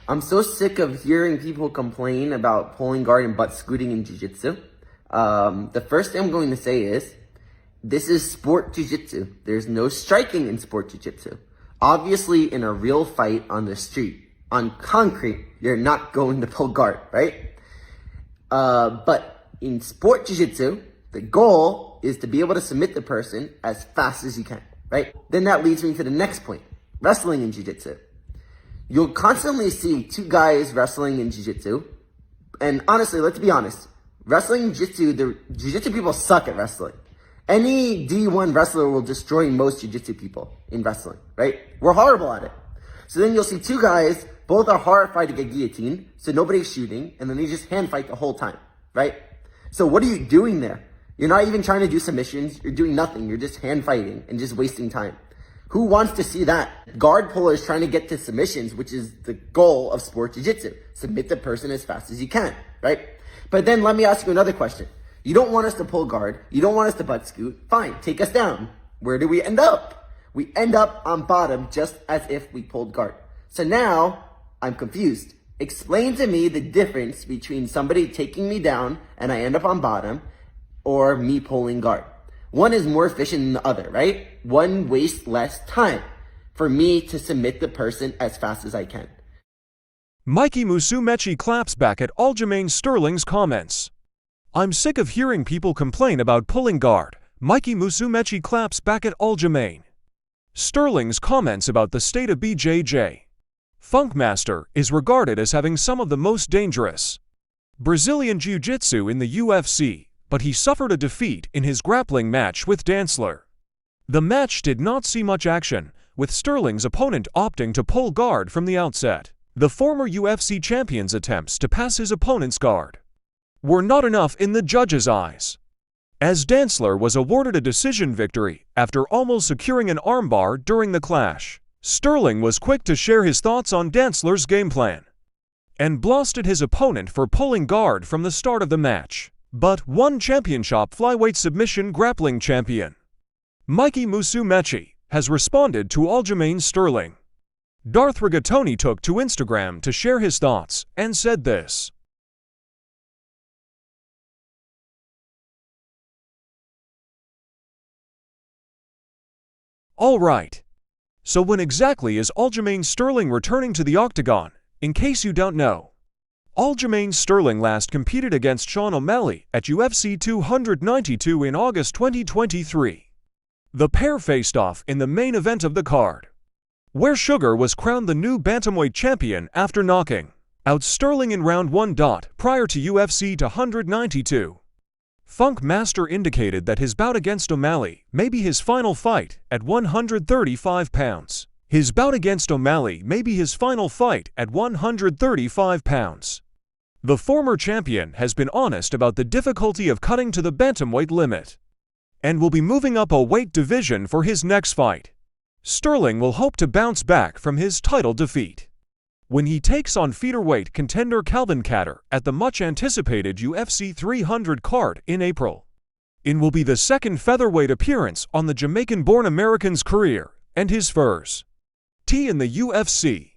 I'm so sick of hearing people complain about pulling guard and butt scooting in jiu-jitsu. The first thing I'm going to say is, this is sport jiu-jitsu. There's no striking in sport jiu-jitsu. Obviously, in a real fight on the street, on concrete, you're not going to pull guard, right? But in sport jiu-jitsu, the goal is to be able to submit the person as fast as you can, right? Then that leads me to the next point, wrestling in jiu-jitsu. You'll constantly see two guys wrestling in jiu-jitsu. And honestly, let's be honest. Wrestling jiu-jitsu, the jiu-jitsu people suck at wrestling. Any D1 wrestler will destroy most jiu-jitsu people in wrestling, right? We're horrible at it. So then you'll see two guys, both are horrified to get guillotined, so nobody's shooting, and then they just hand fight the whole time, right? So what are you doing there? You're not even trying to do submissions. You're doing nothing. You're just hand fighting and just wasting time. Who wants to see that? Guard pullers trying to get to submissions, which is the goal of sport jiu-jitsu. Submit the person as fast as you can, right? But then let me ask you another question. You don't want us to pull guard. You don't want us to butt scoot. Fine, take us down. Where do we end up? We end up on bottom just as if we pulled guard. So now I'm confused. Explain to me the difference between somebody taking me down and I end up on bottom or me pulling guard. One is more efficient than the other, right? One wastes less time for me to submit the person as fast as I can. Mikey Musumeci claps back at Aljamain Sterling's comments. I'm sick of hearing people complain about pulling guard. Mikey Musumeci claps back at Aljamain Sterling's comments about the state of BJJ. Funkmaster is regarded as having some of the most dangerous Brazilian Jiu-Jitsu in the UFC, but he suffered a defeat in his grappling match with Dantzler. The match did not see much action, with Sterling's opponent opting to pull guard from the outset. The former UFC champion's attempts to pass his opponent's guard were not enough in the judges' eyes, as Dantzler was awarded a decision victory after almost securing an armbar during the clash. Sterling was quick to share his thoughts on Dantzler's game plan and blasted his opponent for pulling guard from the start of the match. But one championship flyweight submission grappling champion, Mikey Musumeci, has responded to Aljamain Sterling. Darth Rigatoni took to Instagram to share his thoughts and said this. Alright. So when exactly is Aljamain Sterling returning to the octagon? In case you don't know, Aljamain Sterling last competed against Sean O'Malley at UFC 292 in August 2023. The pair faced off in the main event of the card, where Sugar was crowned the new bantamweight champion after knocking out Sterling in round 1. Prior to UFC 292. Funkmaster indicated that his bout against O'Malley may be his final fight at 135 pounds. His bout against O'Malley may be his final fight at 135 pounds. The former champion has been honest about the difficulty of cutting to the bantamweight limit and will be moving up a weight division for his next fight. Sterling will hope to bounce back from his title defeat when he takes on featherweight contender Calvin Kattar at the much-anticipated UFC 300 card in April. It will be the second featherweight appearance on the Jamaican-born American's career and his first in the UFC.